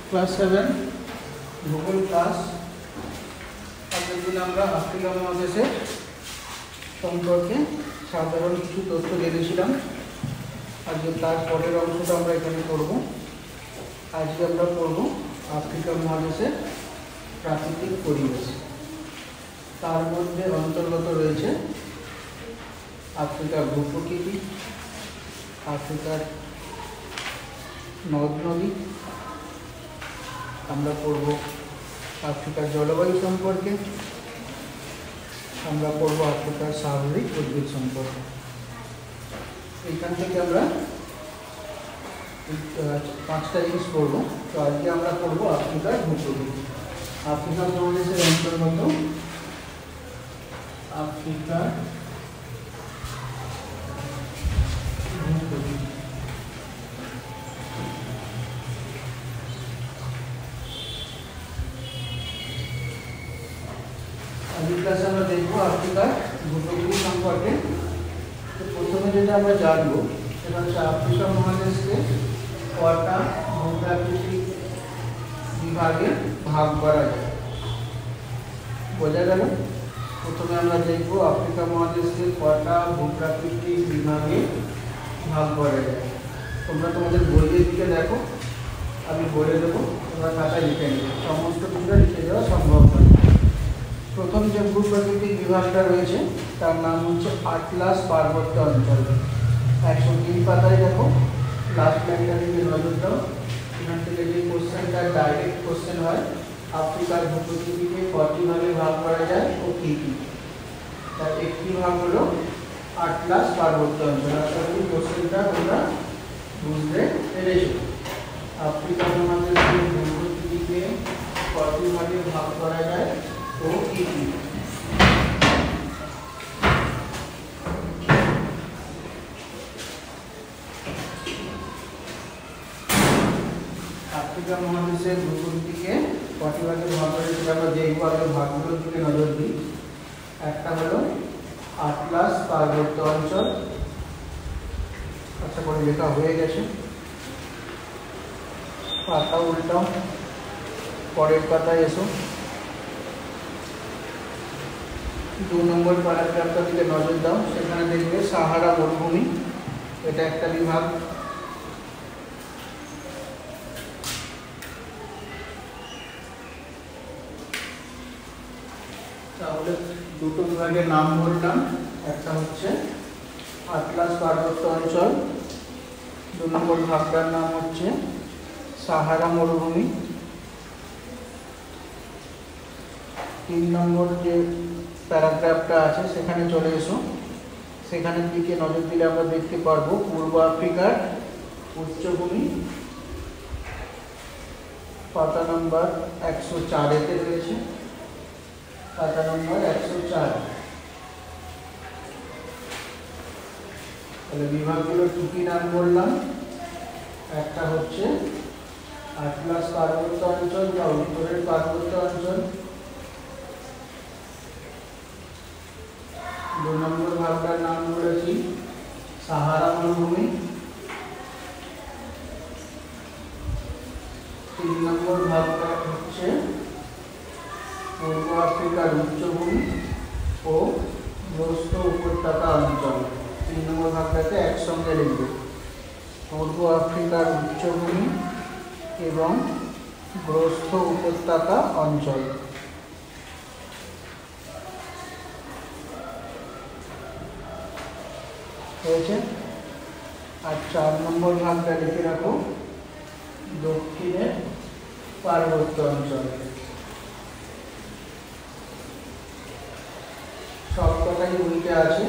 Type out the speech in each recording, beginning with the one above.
Class 7 ভূগোল class. আগের দিন আমরা আফ্রিকা মহাদেশের সম্পর্কে সাধারণ কিছু তথ্য জেনেছিলাম। আজকে তার পরের অংশটা আমরা এখানে করব। আজকে আমরা পড়ব আফ্রিকা মহাদেশের প্রাকৃতিক পরিবেশ। তার মধ্যে অন্তর্গত রয়েছে আফ্রিকার ভূপ্রকৃতি, আফ্রিকার নদ নদী, আমরা পড়ব আফ্রিকার জলবায়ু সম্পর্কে, আমরা পড়ব আফ্রিকার স্বাভাবিক উদ্ভিদ সম্পর্কে। এইখান থেকে আমরা 5টা জিনিস পড়ব। তো আজকে আমরা পড়ব আফ্রিকার ভূপ্রকৃতি। আফ্রিকা মহাদেশের অন্তর্গত আফ্রিকার ভূপ্রকৃতি। আজকের ক্লাসে আমরা দেখবো আফ্রিকার ভূপ্রকৃতি সম্পর্কে। তো প্রথমে যেটা আমরা জানবো সেটা হচ্ছে আফ্রিকা মহাদেশকে কটা ভূপ্রাকৃতিক বিভাগে ভাগ করা যায়। বোঝা গেল? প্রথমে আমরা দেখবো আফ্রিকা মহাদেশকে কটা ভূপ্রাকৃতিক বিভাগে ভাগ করা যায়। তোমরা তোমাদের বইয়ের দিকে দেখো, আমি বলে দেবো, তোমরা খাতায় লিখে নেবে। সমস্ত কিছুটা লিখে দেওয়া সম্ভব নয়। প্রথম যে ভূপ্রাকৃতিক বিভাগটা রয়েছে তার নাম হচ্ছে আটলাস পার্বত্য অঞ্চল। 103 পাতায় দেখো, লাস্ট লাইনটা দিকে নজর দাও। এখান থেকে যে কোশ্চেনটা ডাইরেক্ট কোশ্চেন হয়, আফ্রিকার ভূপ্রকৃতিকে কটি ভাগে ভাগ করা যায় ও কী কী, তার একটি ভাগ হলো আটলাস পার্বত্য অঞ্চল। আশা করি কোশ্চেনটা তোমরা বুঝতে পেরেছো। আফ্রিকা মহাদেশের ভূপ্রকৃতিকে কটি ভাগে ভাগ করা যায় ও কী কী। আফ্রিকা মহাদেশের ভূপ্রকৃতিকে কটি ভাগে ভাগ করা যায় আমরা দেখবো। আগে ভাগগুলোর দিকে নজর দিই। একটা হলো আটলাস পার্বত্য অঞ্চল। আচ্ছা করে লেখা হয়ে গেছে, পাতা উল্টাও, পরের পাতায় এসো। 2 নম্বর প্যারাগ্রাফটার দিকে নজর দাও। সেখানে দেখবে সাহারা মরুভূমি, এটা একটা বিভাগ। তাহলে দুটো বিভাগের নাম বললাম, একটা হচ্ছে আটলাস পার্বত্য অঞ্চল, 2 নম্বর ভাগটার নাম হচ্ছে সাহারা মরুভূমি। 3 নম্বর যে প্যারাগ্রাফটা আছে সেখানে চলে এসো। সেখানের দিকে নজর দিলে আমরা দেখতে পারবো পূর্ব আফ্রিকার উচ্চভূমি, পাতা নম্বর 104 এতে রয়েছে, পাতা নম্বর 104। তাহলে বিভাগগুলোর কী কী নাম বললাম, একটা হচ্ছে আটলাস পার্বত্য অঞ্চল বা উত্তরের পার্বত্য অঞ্চল, 2 নম্বর ভাগটার নাম বলেছি সাহারা মরুভূমি, 3 নম্বর ভাগটা হচ্ছে পূর্ব আফ্রিকার উচ্চভূমি ও গ্রস্ত উপত্যকা অঞ্চল। 3 নম্বর ভাগটাকে একসঙ্গে লিখবে, পূর্ব আফ্রিকার উচ্চভূমি এবং গ্রস্ত উপত্যকা অঞ্চল। হয়েছে? আর 4 নম্বর ভাগটা লিখে রাখো দক্ষিণের পার্বত্য অঞ্চল। সব কথাই বইতে আছে।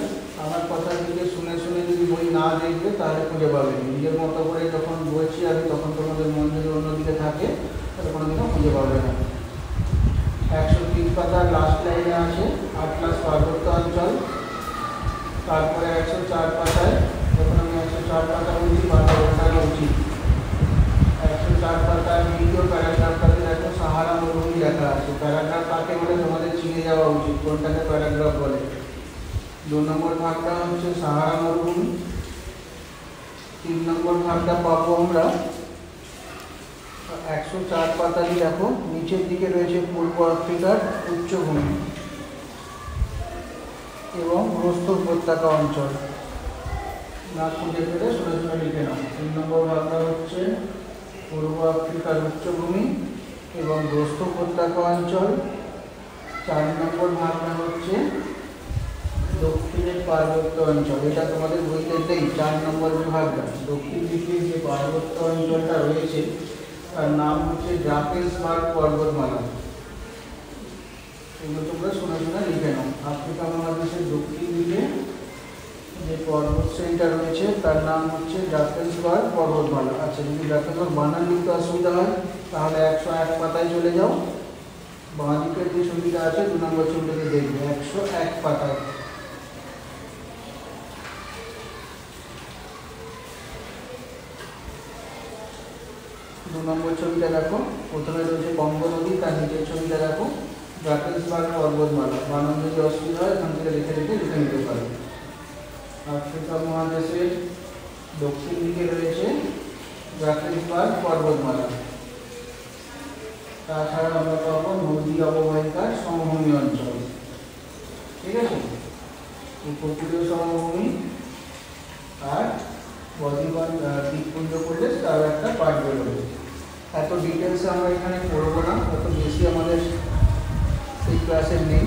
আমার কথার দিকে শুনে শুনে যদি বই না দেখবে তাহলে খুঁজে পাবেন। নিজের মতো করে যখন বলছি আমি তখন তোমাদের মন যদি অন্যদিকে থাকে তাহলে কোনোদিনও খুঁজে পাবে না। 103 পাতার লাস্ট লাইনে আছে আটলাস পার্বত্য অঞ্চল। তারপরে 104 পাতায়, যখন আমি 104 পাতা বলছি পাতা ওঠানো উচিত, 104 পাতার দ্বিতীয় প্যারাগ্রাফটাতে দেখো সাহারা মরুভূমি লেখা আছে। প্যারাগ্রাফ কাকে বলে তোমাদের চিনে যাওয়া উচিত, কোনটাকে প্যারাগ্রাফ বলে। 2 নম্বর ভাগটা হচ্ছে সাহারা মরুভূমি। 3 নম্বর ভাগটা পাবো আমরা 104 পাতালি দেখো নিচের দিকে রয়েছে পূর্ব আফ্রিকার উচ্চভূমি এবং প্রস্থ উপত্যকা অঞ্চল। না খুঁজে পেলে সোজা সোজা লিখে নাও। 3 নম্বর ভাগটা হচ্ছে পূর্ব আফ্রিকার উচ্চভূমি এবং প্রস্থ উপত্যকা অঞ্চল। 4 নম্বর ভাগটা হচ্ছে দক্ষিণের পার্বত্য অঞ্চল। এটা তোমাদের বইতে নেই। 4 নম্বর বিভাগটা দক্ষিণ দিকে যে পার্বত্য অঞ্চলটা রয়েছে তার নাম হচ্ছে ড্রাকেন্সবার্গ পর্বতমালা। এগুলো তোমরা শোনা শোনা লিখে নাও। আফ্রিকা মহাদেশের দক্ষিণ দিকে যে পর্বত শ্রেণীটা রয়েছে তার নাম হচ্ছে ড্রাকেন্সবার্গ পর্বতমালা। আচ্ছা, যদি ড্রাকেন্সবার্গ বানান লিখতে অসুবিধা হয় তাহলে 101 পাতায় চলে যাও। বাঁ দিকের যে ছবিটা আছে 2 নম্বর ছবিটাতে দেখবে 101 পাতায়। দু নম্বর ছবিটা দেখো, প্রথমে রয়েছে বঙ্গ নদী, তার নিচের ছবিটা দেখো ড্রাকেন্সবার্গ পর্বতমালা। বানান যদি অসুবিধা হয় এখান থেকে লিখে নিতে পারো। আফ্রিকা মহাদেশের দক্ষিণ দিকে রয়েছে ড্রাকেন্সবার্গ পর্বতমালা। তাছাড়া আমরা পাবো নদী অববাহিকার সমভূমি অঞ্চল। ঠিক আছে, উপকূলীয় সমভূমি আর বদ্বীপন দ্বীপপুঞ্জ করলে তার একটা পার্ট বেরোবে। এত ডিটেলসে আমরা এখানে পড়বো না, অত বেশি আমাদের এই ক্লাসে নেই।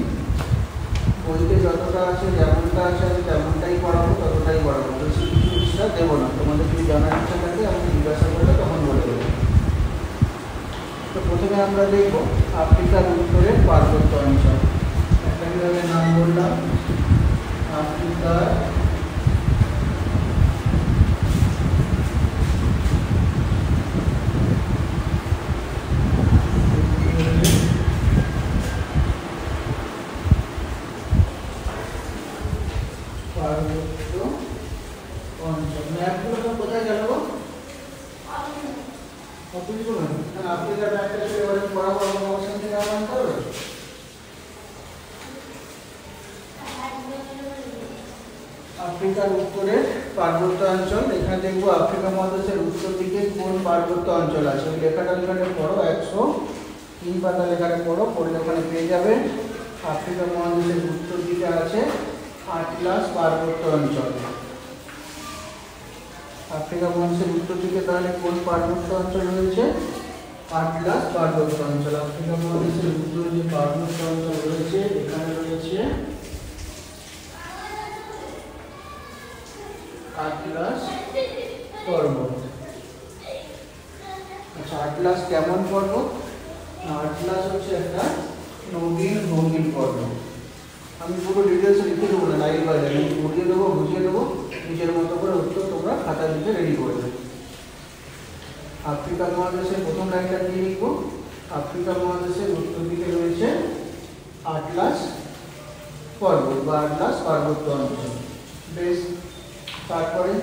বইতে যতটা আছে যেমনটা আছে আমি তেমনটাই পড়াবো, ততটাই পড়াবো, বেশি কিছু এক্সট্রা দেবো না। তোমাদের যদি জানার ইচ্ছা থাকে আমাকে জিজ্ঞাসা করলে তখন বলে দেবো। তো প্রথমে আমরা দেখব আফ্রিকার উত্তরের পার্বত্য অঞ্চল। একটা বিভাগের নাম বললাম আফ্রিকার পার্বত্য অঞ্চল। ম্যাপগুলো তো কোথায় গেল? আফ্রিকার ম্যাপটা ছিল বরাবর অবস্থান থেকে আনতে হবে। আফ্রিকার উত্তরের পার্বত্য অঞ্চল। এখানে দেখবো আফ্রিকা মহাদেশের উত্তর দিকে কোন পার্বত্য অঞ্চল আছে। ওই লেখাটা এখানে পড়ো, 103 পাতা লেখাটা পড়ো, পড়লে ওখানে পেয়ে যাবে। আফ্রিকা মহাদেশের উত্তর দিকে আছে আটলাস পার্বত্য অঞ্চল। আফ্রিকা মহাদেশের উত্তর দিকে তাহলে কোন পার্বত্য অঞ্চল রয়েছে? আটলাস পার্বত্য অঞ্চল। আফ্রিকা মহাদেশের উত্তরে যে পার্বত্য অঞ্চল রয়েছে এখানে রয়েছে আটলাস পর্বত। আচ্ছা, আটলাস কেমন পর্বত? আটলাস হচ্ছে একটা নবীন রঙিন পর্বত। আমি পুরো ডিটেলস লিখে দেবো না, লাইভ বাজে আমি পড়িয়ে দেবো, বুঝিয়ে দেবো, নিজের মতো করে উত্তর তোমরা খাতা লিখে রেডি করে দেবে। আফ্রিকা মহাদেশের প্রথম লাইনটা দিয়ে লিখবো, আফ্রিকা মহাদেশের উত্তর দিকে রয়েছে আটলাস পর্বত বা আটলাস পার্বত্য অঞ্চল। বেশ, তারপরে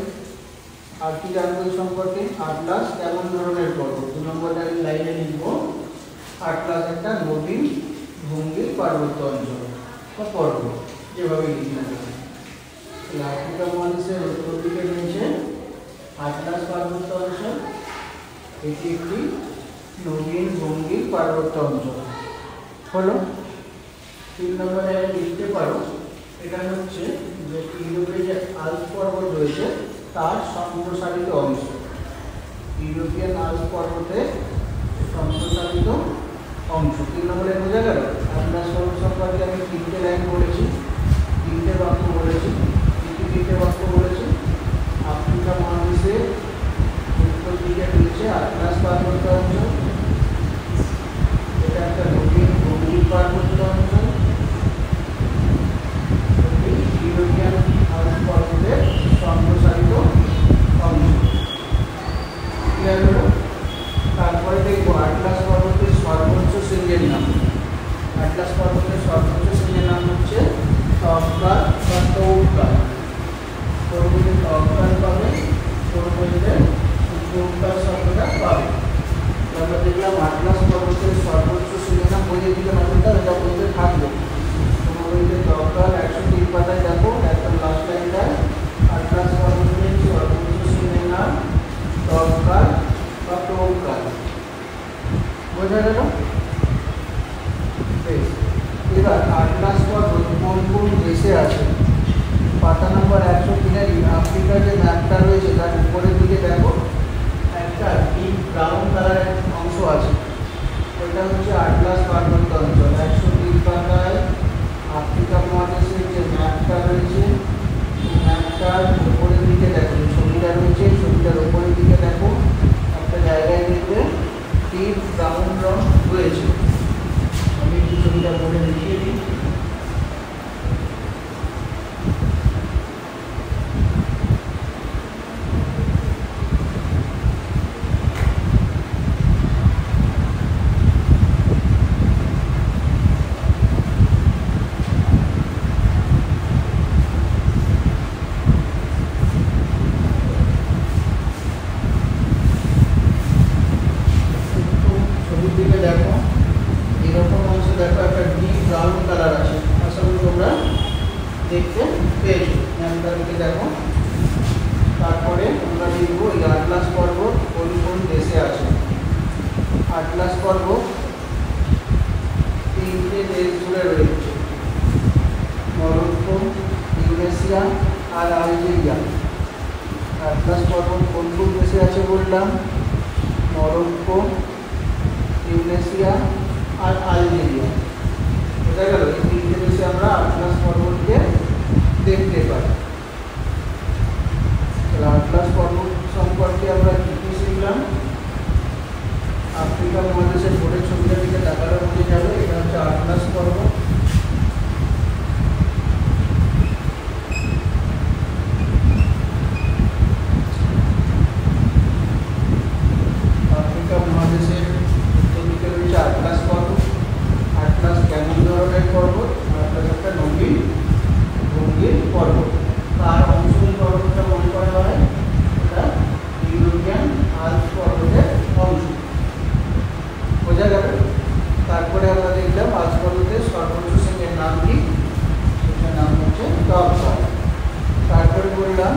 আর কি জানবো এই সম্পর্কে? আটলাস কেমন ধরনের পর্বত? 2 নম্বর লাইনে লিখবো আটলাস একটা নদীর ভঙ্গির পার্বত্য অঞ্চল বা পর্বত, যেভাবে লিখি না কেন। আফ্রিকা মহাদেশের উত্তর দিকে রয়েছে আটলাস পার্বত্য অঞ্চল। এটি একটি নদীর ভঙ্গির পার্বত্য অঞ্চল হলো। 3 নম্বরে লিখতে পারো, এটা হচ্ছে যে ইউরোপে যে আল্পস পর্বত রয়েছে তার সম্প্রসারিত অংশ। ইউরোপিয়ান আল্পস পর্বতের সম্প্রসারিত অংশ। 3 নম্বরে বোঝা গেল। আটলাস পর্বত সম্পর্কে আমি 3টে লাইন বলেছি, 3টে বাক্য বলেছি। 3টে বাক্য বলেছি। আফ্রিকা মহাদেশের উত্তর দিকে রয়েছে আটলাস পার্বত্য অঞ্চল। এটা একটা নদীর ভঙ্গির পার্বত্য অঞ্চল। ইউরোপিয়ান আল্পস পর্বতের সম্প্রসারিত অংশ। ক্লিয়ার হলো? তারপরে দেখবো আটলাস পর্বতের সর্বোচ্চ শৃঙ্গের নাম। আটলাস পর্বতের সর্বোচ্চ শৃঙ্গের নাম হচ্ছে টপকাল বা তৌকাল। পরবর্তীতে টপকাল পাবে, পরবর্তীতে তৌকাল শব্দটা পাবে। আমরা দেখলাম আটলাস পর্বতের সর্বোচ্চ শৃঙ্গের নাম বইয়ে দিলে মাত্রটা এটা বইতে থাকবে। তোমার বইতে টপকাল 103 পাতায় দেখো, একটা লাস্ট লাইনটা আটলাস পর্বতের সর্বোচ্চ শৃঙ্গের নাম টপকাল বা তৌকাল। বোঝা গেল? এবার আটলাস পর্বত কোন কোন দেশে আছে? পাতা নম্বর 103 আফ্রিকার যে ম্যাপটা রয়েছে তার উপরের দিকে দেখো একটা ডিপ ব্রাউন কালারের অংশ আছে, ওইটা হচ্ছে আটলাস পার্বত্য অঞ্চল। 103 পাতায় আফ্রিকা মহাদেশের যে ম্যাপটা রয়েছে এই ম্যাপটার উপরের দিকে দেখো, ছবিটা রয়েছে ছবিটার উপরের দিকে দেখো একটা জায়গায় দেখবে ডিপ ব্রাউন রং রয়েছে। আমি একটু ছবিটা পরে দেখিয়ে দিই। দেখতে পেয়েছো ম্যাপটাকে দেখো। তারপরে আমরা দেখব এই আটলাস পর্বত কোন কোন দেশে আছে। আটলাস পর্বত 3টে দেশ জুড়ে রয়েছে, মরক্কো, ইউরেশিয়া আর আলজেরিয়া। আটলাস পর্বত কোন কোন দেশে আছে বললাম? মরক্কো, ইউরেশিয়া আর আলজেরিয়া। বোঝা গেল? এই 3টে দেশে আমরা আটলাস পর্বতকে দেখতে পাই। আটলাস পর্বত সম্পর্কে আমরা কি কি শিখলাম? আফ্রিকা মহাদেশের বোর্ডের ছবিটার দিকে তাকালে বোঝা যাবে এটা হচ্ছে আটলাস পর্বত। আফ্রিকা মহাদেশের উত্তর দিকে রয়েছে আটলাস পর্বত। আটলাস কেমন ধরনের পর্বত? আটলাস একটা নদীর ভঙ্গির পর্বত। তার অংশ পর্বতটা মনে করা হয় এটা ইউরোপিয়ান আল্পস পর্বতের অংশ। বোঝা গেল? তারপরে আমরা দেখলাম আল্পস পর্বতের সর্বোচ্চ শৃঙ্গের নাম কি? সেটার নাম হচ্ছে টপকাপ। তারপরে বললাম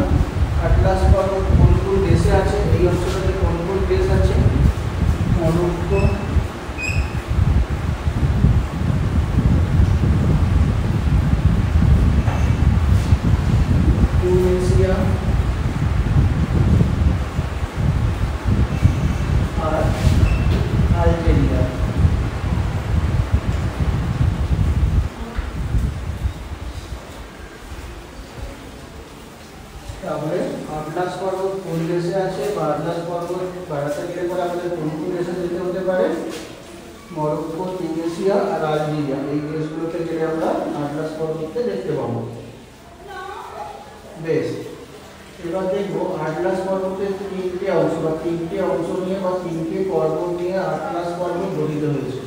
আটলাস পর্বত কোন কোন দেশে আছে, এই অঞ্চলটাতে কোন কোন দেশ আছে? মরক্কো, ইউরেশিয়া আর আলজেরিয়া। তাহলে আটলাস পর্বত কোন দেশে আছে বা আটলাস পর্বত বাড়াতে গেলে পরে আমাদের কোন কোন দেশে যেতে হতে পারে? মরক্কো, তিউনিসিয়া আর আলজেরিয়া। এই দেশগুলোতে গেলে আমরা আটলাস পর্বতকে দেখতে পাবো। বেশ, এবার দেখবো আটলাস পর্বতের 3টে অংশ বা 3টে অংশ নিয়ে বা 3টে পর্বত নিয়ে আটলাস পর্বত গঠিত হয়েছে।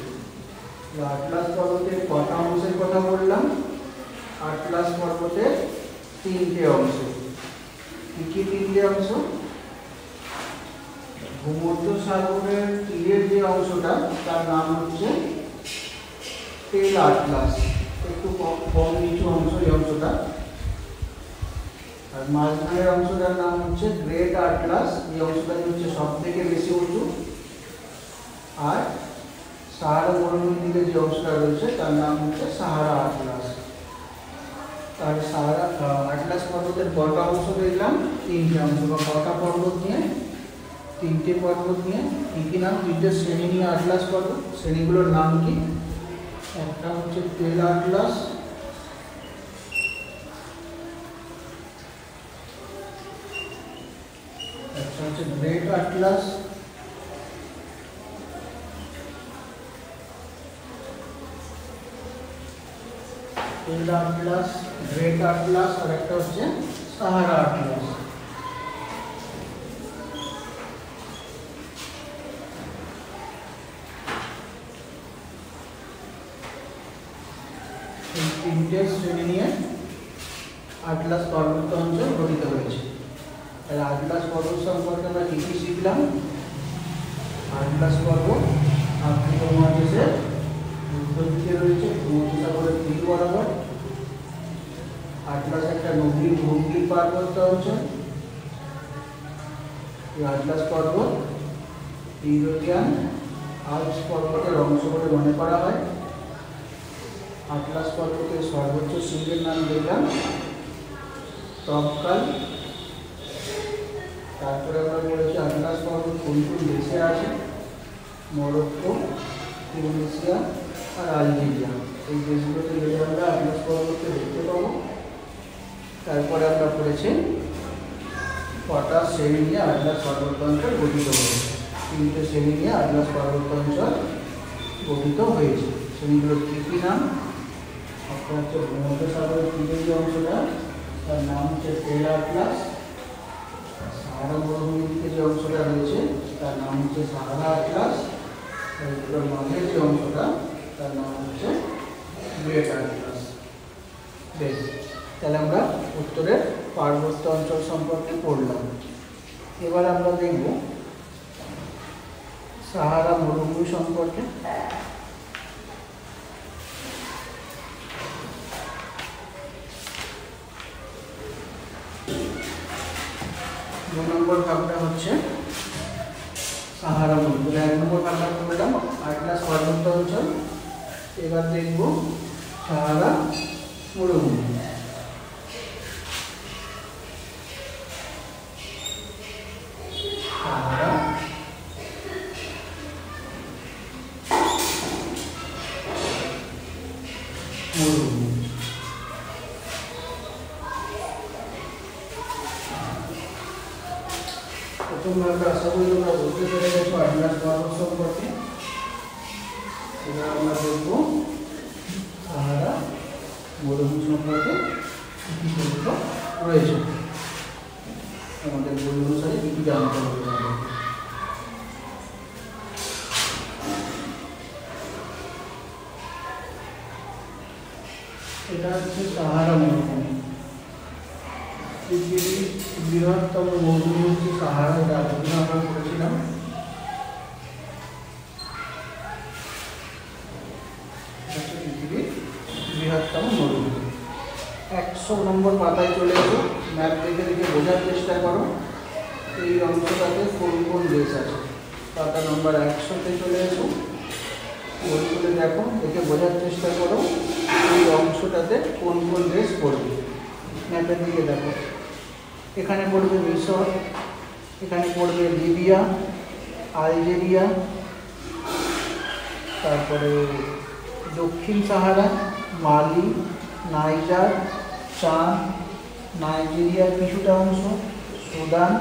আটলাস পর্বতের কটা অংশের কথা বললাম? আটলাস পর্বতের 3টে অংশ। কি কি 3টে অংশ? ভূমধ্য সাগরের তীরের যে অংশটা তার নাম হচ্ছে টেল আটলাস, একটু কম নিচু অংশ এই অংশটা। আর মাঝখানের অংশটার নাম হচ্ছে গ্রেট আটলাস, এই অংশটা হচ্ছে সব থেকে বেশি উঁচু। আর সাহারা মরুভূমির দিকে যে অংশটা রয়েছে তার নাম হচ্ছে সাহারা আটলাস। তার সাহারা আটলাস পর্বতের কটা অংশ দেখলাম? 3টে অংশ বা কটা পর্বত নিয়ে? 3টে পর্বত নিয়ে। কি কি নাম? 3টে শ্রেণী নিয়ে আটলাস পর্বত। শ্রেণীগুলোর নাম কি? একটা হচ্ছে টেল আটলাস, একটা হচ্ছে গ্রেট আটলাস, টেল আটলাস, গ্রেট আটলাস আর একটা হচ্ছে সাহারা আটলাস। এই 3টে শ্রেণী নিয়ে আটলাস পর্বত অঞ্চল গঠিত হয়েছে। তাহলে আটলাস পর্বত সম্পর্কে আমরা কি কি শিখলাম? আটলাস পর্বত আফ্রিকা মহাদেশের উত্তর দিকে রয়েছে ভূমধ্য সাগরের তীর বরাবর। আটলাস একটা নদীর ভঙ্গির পার্বত্য অঞ্চল। এই আটলাস পর্বত ইউরোপিয়ান আল্পস পর্বতের অংশ বলে মনে করা হয়। আটলাস পর্বতের সর্বোচ্চ শৃঙ্গের নাম দেখলাম তবকাল। তারপরে আমরা বলেছি আটলাস পর্বত কোন কোন দেশে আছে, মরক্কো, ইন্দোনেশিয়া আর আলজেরিয়া। এই দেশগুলোতে গেলে আমরা আটলাস পর্বতকে দেখতে পাবো। তারপরে আমরা পড়েছি কটা শ্রেণী নিয়ে আটলাস পর্বতাঞ্চল গঠিত হয়েছে। 3টে শ্রেণী নিয়ে আটলাস পর্বতাঞ্চল গঠিত হয়েছে। শ্রেণীগুলোর কী কী নাম? একটা হচ্ছে ভূমধ্যসাগরের তীরের যে অংশটা তার নাম হচ্ছে তেল আটলাস। সাহারা মরুভূমির দিকে যে অংশটা রয়েছে তার নাম হচ্ছে সাহারা আটলাস। এগুলোর মাঝের যে অংশটা তার নাম হচ্ছে গ্রেট আটলাস। বেশ, তাহলে আমরা উত্তরের পার্বত্য অঞ্চল সম্পর্কে পড়লাম। এবার আমরা দেখব সাহারা মরুভূমি সম্পর্কে। 2 নম্বর ভাগটা হচ্ছে সাহারা মরুভূমি। 1 নম্বর ভাগটা করলাম আটলাস পার্বত্য অঞ্চল। এবার দেখব সাহারা মরুভূমি। সাহারা মরুভূমি। প্রথমে আমরা আশা করি তোমরা বুঝতে পেরে গেছো আটলাস পর্বত সম্পর্কে। এবার আমরা দেখব সাহারা মরুভূমি সম্পর্কে কী কী তথ্য রয়েছে, আমাদের বই অনুসারে কী কী জানতে হবে। এটা হচ্ছে সাহারা মরুভূমি। পৃথিবীর বৃহত্তম মরুভূমি হচ্ছে সাহারা। এটা আলোচনা আমরা করেছিলাম। পৃথিবীর বৃহত্তম মরুভূমি। 100 নম্বর পাতায় চলে এসো। ম্যাপ দেখে দেখে বোঝার চেষ্টা করো এই অংশটাতে কোন কোন দেশ আছে। পাতা নম্বর 100-তে চলে এসো। বই খুলে দেখো, দেখে বোঝার চেষ্টা করো এই অংশটাতে কোন কোন দেশ পড়বে। ম্যাপের দিকে দেখো, এখানে পড়বে মিশর, এখানে পড়বে লিবিয়া, আলজেরিয়া, তারপরে দক্ষিণ সাহারা, মালি, নাইজার, চাদ, নাইজেরিয়ার কিছুটা অংশ, সুদান,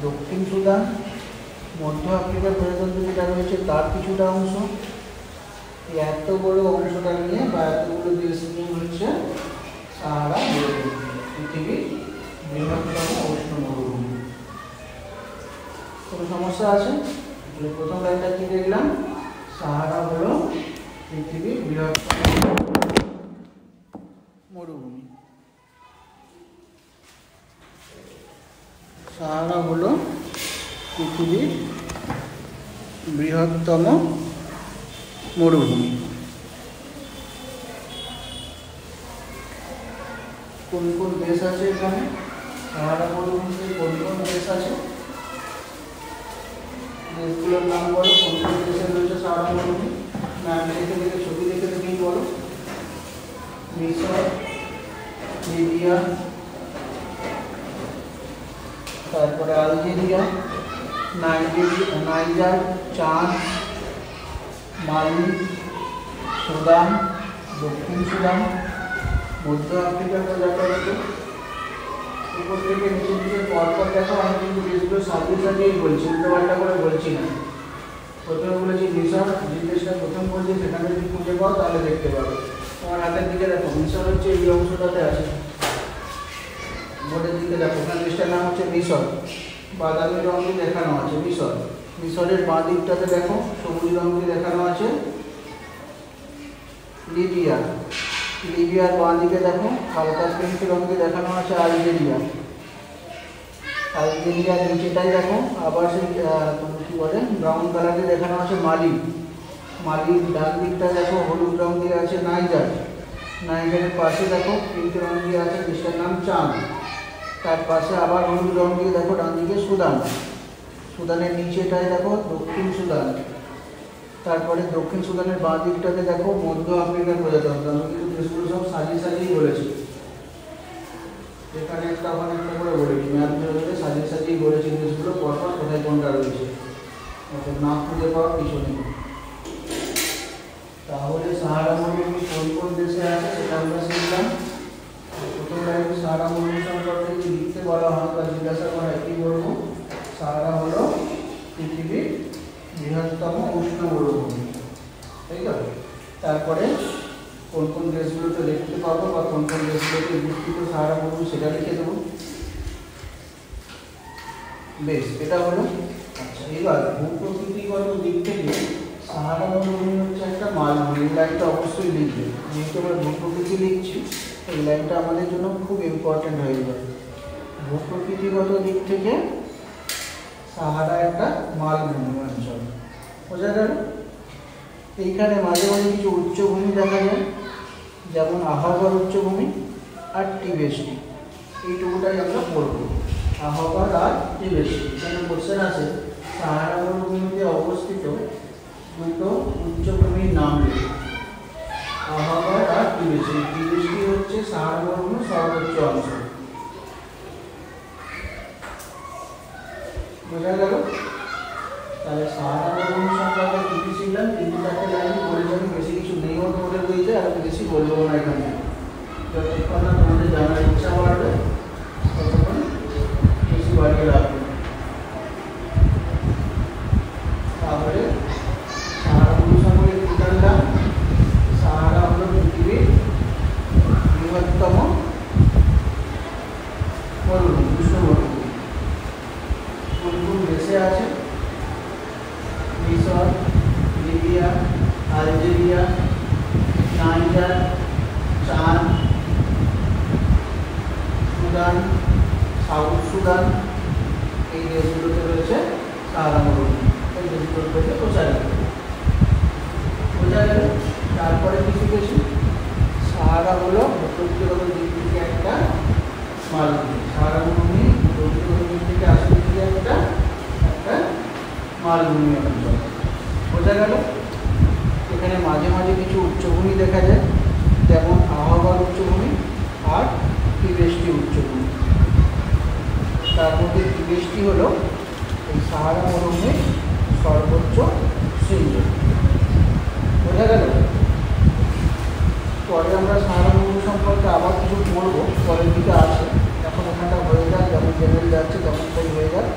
দক্ষিণ সুদান, মধ্য আফ্রিকার প্রজাতন্ত্র যেটা রয়েছে তার কিছুটা অংশ। এই এত বড় অংশটা নিয়ে বা এতগুলো দেশ নিয়ে হচ্ছে সাহারা মরুভূমি, পৃথিবীর বৃহত্তম উষ্ণ মরুভূমি। কোনো সমস্যা আছে? প্রথম লাইনটা কি দেখলাম? সাহারা হলো পৃথিবীর বৃহত্তম মরুভূমি। সাহারা হলো পৃথিবীর বৃহত্তম মরুভূমি। কোন কোন দেশ আছে এখানে? সাহারা মরুভূমিতে কোন কোন দেশ আছে? দেশগুলোর নাম বলো। কোন কোন দেশে রয়েছে সাহারা মরুভূমি? ম্যাপ দেখে দেখে ছবি দেখে দেখেই বলো। মিশর, লিবিয়া, তারপরে আলজেরিয়া, নাইজার, চাদ, মালি, সুদান, দক্ষিণ সুদান, মধ্য আফ্রিকার প্রজাতন্ত্র। উপর থেকে নিচের দিকে পরপর দেখো, আমি কিন্তু দেশগুলো সাজিয়ে সাজিয়েই বলছি, উল্টোপাল্টা করে বলছি না। প্রথমে বলেছি মিশর, যে দেশটা প্রথম বলছি সেখানে যদি খুঁজে পাও তাহলে দেখতে পাবে। তোমার হাতের দিকে দেখো, মিশর হচ্ছে এই অংশটাতে আছে। বোর্ডের দিকে দেখো, ওখানে দেশটার নাম হচ্ছে মিশর, বাদামি রঙ দিয়ে দেখানো আছে মিশর। মিশরের বাঁ দিকটাতে দেখো সবুজ রঙ দিয়ে দেখানো আছে লিবিয়া। লিবিয়ার বাঁ দিকে দেখো হালকা পিঙ্ক রঙ দিয়ে দেখানো আছে আলজেরিয়া। আলজেরিয়ার নিচেটাই দেখো আবার সেই কী বলে ব্রাউন কালার দিয়ে দেখানো আছে মালি। মালির ডান দিকটা দেখো হলুদ রঙ দিয়ে আছে নাইজার। নাইজারের পাশে দেখো পিঙ্ক রঙ দিয়ে আছে দেশটার নাম চাঁদ। তার পাশে আবার হলুদ রঙ দিয়ে দেখো ডান দিকে সুদান। সুদানের নিচেটায় দেখো দক্ষিণ সুদান। তারপরে দক্ষিণ সুদানের বাঁ দিকটাতে দেখো মধ্য আফ্রিকার প্রজাতন্ত্র। আমি কিন্তু দেশগুলো সব সাজিয়ে সাজিয়েই বলেছি, এখানে একটা ওখানে একটা করে বলেছি, ম্যাপ ধরে সাজিয়ে সাজিয়ে বলেছি দেশগুলো পরপর কোথায় কোনটা রয়েছে, না খুঁজে পাওয়ার কিছু নেই। তাহলে সাহারা মরুভূমি কোন কোন দেশে আছে সেটা আমরা শিখলাম। প্রথম লাইনে সাহারা মরুভূমি সম্পর্কে যদি লিখতে বলা হয় বা জিজ্ঞাসা করা হয় কি বলবো, সাহারা হলো পৃথিবীর বৃহত্তম উষ্ণ মরুভূমি, তাই তো? তারপরে কোন কোন দেশগুলোতে দেখতে পাবো বা কোন কোন দেশগুলোতে বিস্তৃত সাহারা মরুভূমি সেটা লিখে দেবো। বেশ, এটা হলো। আচ্ছা, এবার ভূপ্রকৃতিগত দিক থেকে সাহারা মরুভূমি হচ্ছে একটা মালভূমি। এই লাইনটা অবশ্যই লিখবে, যেহেতু আমরা ভূপ্রকৃতি লিখছি এই লাইনটা আমাদের জন্য খুব ইম্পর্টেন্ট হয়ে যাবে। ভূপ্রকৃতিগত দিক থেকে সাহারা একটা মালভূমি অঞ্চল, বোঝা গেল? এইখানে মাঝে মাঝে কিছু উচ্চভূমি দেখা যায়, যেমন আহ্বাবার উচ্চভূমি আর টিবেস্টি, এইটুকুটাই আমরা পড়ব। আহ্বাবার আর টিবেস্টি, এখানে কোশ্চেন আছে সাহারা মরুভূমিতে অবস্থিত দুটো উচ্চভূমির নাম লিখে। আহ্বাবার আর টিবেস্টি। টিবেস্টি হচ্ছে সাহারা মরুভূমির সর্বোচ্চ অংশ, বোঝা গেল? তাহলে সাহারা মরুভূমি সম্পর্কে কি শিখলাম, 3-4টে লাইন বলে যাবে, বেশি কিছু নেই ওর মধ্যে বইতে, আর বেশি বলবো না এখানে। যতক্ষণ না তোমাদের জানার ইচ্ছা বাড়বে ততক্ষণ বেশি বাড়িয়ে রাখবে। তাহলে সাহারা মরুভূমি সম্পর্কে কি জানলাম? সাহারা হলো পৃথিবীর বৃহত্তম মরুভূমি, উষ্ণ মরুভূমি। কোন কোন দেশে আছে? মিশর, লিবিয়া, আলজেরিয়া, নাইজার, চাদ, সুদান, সাউথ সুদান, এই দেশগুলোতে রয়েছে সাহারা মরুভূমি। এই দেশগুলো রয়েছে প্রচারিত, বোঝা গেল? তারপরে কি শিখেছি? সাহারা হলো ভূপ্রকৃতিগত দিক থেকে একটা মালভূমি। সাহারা মরুভূমি ভূপ্রকৃতিগত দিক থেকে আসলে একটা মালভূমি অঞ্চল, বোঝা গেল? এখানে মাঝে মাঝে কিছু উচ্চভূমি দেখা যায়, যেমন আহ্বাবার উচ্চভূমি আর টিবেস্টি উচ্চভূমি। তার মধ্যে টিবেস্টি হলো এই সাহারা মরুভূমির সর্বোচ্চ শৃঙ্গ, বোঝা গেল? পরে আমরা সাহারা মরুভূমি সম্পর্কে আবার কিছু পড়বো, পরের দিকে আছে। এখন এখানটা হয়ে যাক, যেমন জেনারেল যাচ্ছে তেমনটাই হয়ে যাক।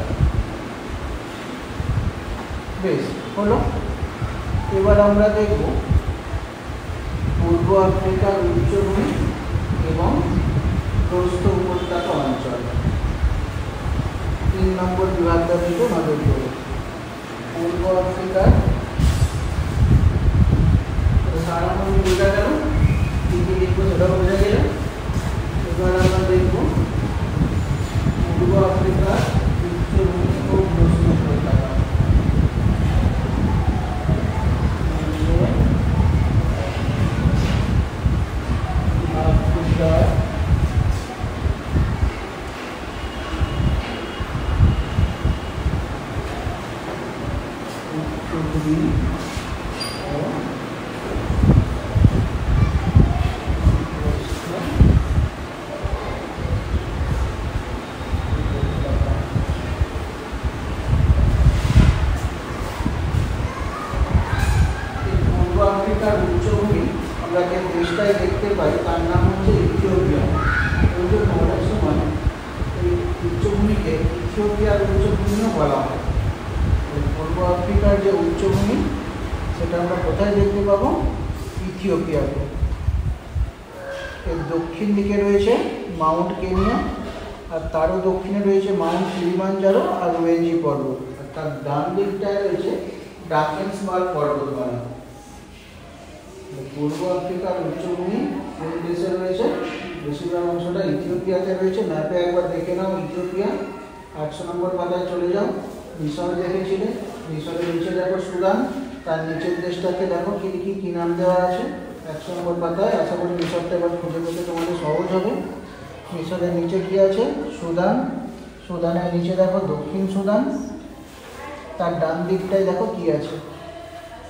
বেশ হলো। এবার আমরা দেখব পূর্ব আফ্রিকার উচ্চভূমি এবং প্রস্থ উপত্যকা অঞ্চল। 3 নম্বর বিভাগটার দিকে নজর দেব। পূর্ব আফ্রিকার সাহারা মরুভূমি বোঝা গেল, কি কি লিখবো সেটাও বোঝা গেল। এবার আমরা দেখব পূর্ব আফ্রিকার উচ্চভূমি ও প্রস্থ উপত্যকা। উচ্চভূমি আমরা যে দেশটায় দেখতে পাই তার নাম হচ্ছে ইথিওপিয়া। অনেক সময় এই উচ্চভূমিকে ইথিওপিয়ার উচ্চভূমিও বলা হয়। পূর্ব আফ্রিকার যে উচ্চভূমি সেটা আমরা কোথায় দেখতে পাবো? ইথিওপিয়াতে। এর দক্ষিণ দিকে রয়েছে মাউন্ট কেনিয়া, আর তারও দক্ষিণে রয়েছে মাউন্ট কিলিমাঞ্জারো আর ওয়েজি পর্বত, আর তার ডান দিকটায় রয়েছে ড্রাকেনসবার্গ পর্বতমালা। পূর্ব আফ্রিকার উচ্চভূমি কোন দেশে রয়েছে? বেশিরভাগ অংশটা ইথিওপিয়াতে রয়েছে। ম্যাপে একবার দেখে নাও ইথিওপিয়া। 800 নম্বর পাতায় চলে যাও। মিশর দেখেছিলে, মিশরের নিচে দেখো সুদান, তার নিচের দেশটাকে দেখো কি নাম দেওয়া আছে 100 নম্বর পাতায়। আশা করি মিশরটা এবার খুঁজে পেতে তোমাদের সহজ হবে। মিশরের নিচে কি আছে? সুদান। সুদানের নিচে দেখো দক্ষিণ সুদান, তার ডান দিকটায় দেখো কি আছে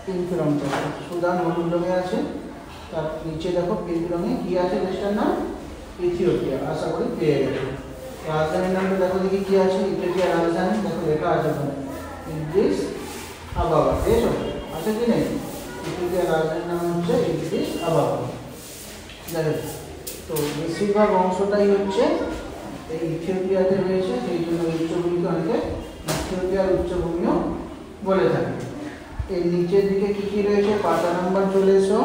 পিঙ্ক রঙটা, সুদান হলুদ রঙে আছে, তার নিচে দেখো পিঙ্ক রঙে কি আছে, দেশটার নাম ইথিওপিয়া। আশা করি পেয়ে গেছে। রাজধানীর নামটা দেখো দেখি কি আছে, ইথিওপিয়ার রাজধানী দেখো লেখা আছে ওখানে ইদ্রিস আবাবা, পেয়েছো? আছে কি নেই? ইথিওপিয়ার রাজধানীর নাম হচ্ছে ইদ্রিস আবাবা। দেখো তো বেশিরভাগ অংশটাই হচ্ছে এই ইথিওপিয়াতে রয়েছে, সেই জন্য উচ্চভূমিকে অনেকে ইথিওপিয়ার উচ্চভূমিও বলে থাকে। এর নিচের দিকে কি কি রয়েছে, পাতা নাম্বার চলে এসো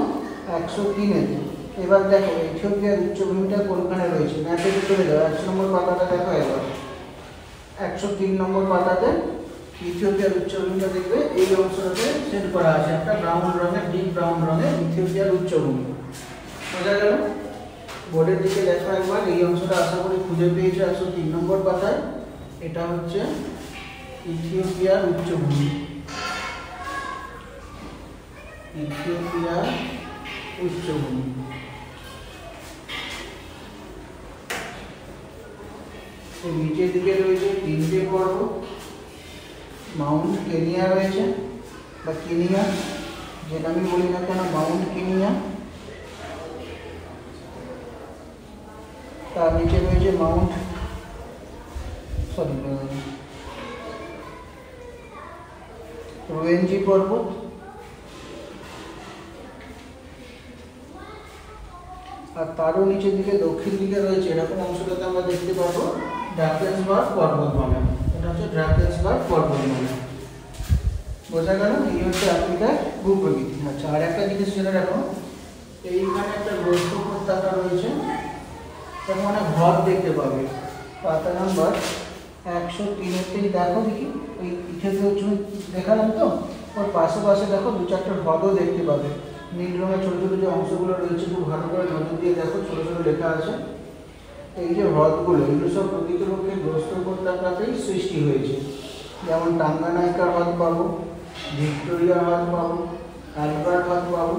103-এ। এবার দেখো ইথিওপিয়ার উচ্চভূমিটা কোনখানে রয়েছে, ম্যাপে চলে যাও 100 নম্বর পাতাটা দেখো এবার। 103 নম্বর পাতাতে ইথিওপিয়ার উচ্চভূমিটা দেখবে এই অংশটাতে সেট করা আছে একটা ব্রাউন রঙের, ডিপ ব্রাউন রঙের ইথিওপিয়ার উচ্চভূমি। বোঝা গেল? বোর্ডের দিকে দেখো একবার, এই অংশটা আশা করি খুঁজে পেয়েছো 103 নম্বর পাতায়। এটা হচ্ছে ইথিওপিয়ার উচ্চভূমি, ইথিওপিয়ার উচ্চভূমি। নিচের দিকে রয়েছে 3টে পর্বত, মাউন্ট কেনিয়া রয়েছে বা কেনিয়া, যেটা আমি বলি না কেন মাউন্ট কেনিয়া। তার নিচে রয়েছে মাউন্ট রোয়েঞ্জি পর্বত, আর তারও নিচের দিকে দক্ষিণ দিকে রয়েছে এরকম অংশটাতে আমরা দেখতে পাবো ড্রাকেন্সবার্গ পর্বতমালা। এটা হচ্ছে ড্রাকেন্সবার্গ পর্বতমালা। বোঝা গেল? এই হচ্ছে আফ্রিকার ভূপ্রকৃতি। আচ্ছা, আর একটা জিনিস জেনে রাখো, এইখানে একটা গ্রস্ত উপত্যকা রয়েছে, তখন অনেক হ্রদ দেখতে পাবে। পাতা নাম্বার 103-এতেই দেখো দেখি, ওই ইথিওপিয়া দেখালাম তো, ওর পাশে পাশে দেখো 2-4টা হ্রদও দেখতে পাবে। নীল রঙের ছোটো ছোটো যে অংশগুলো রয়েছে খুব ভালো করে নজর দিয়ে দেখো, ছোটো ছোটো লেখা আছে। এই যে হ্রদগুলো, এগুলো সব প্রকৃতপক্ষে গ্রস্ত উপত্যকাতেই সৃষ্টি হয়েছে। যেমন টাঙ্গানাইকার হ্রদ পাবো, ভিক্টোরিয়া হ্রদ পাবো, অ্যালবার্ট হ্রদ পাবো।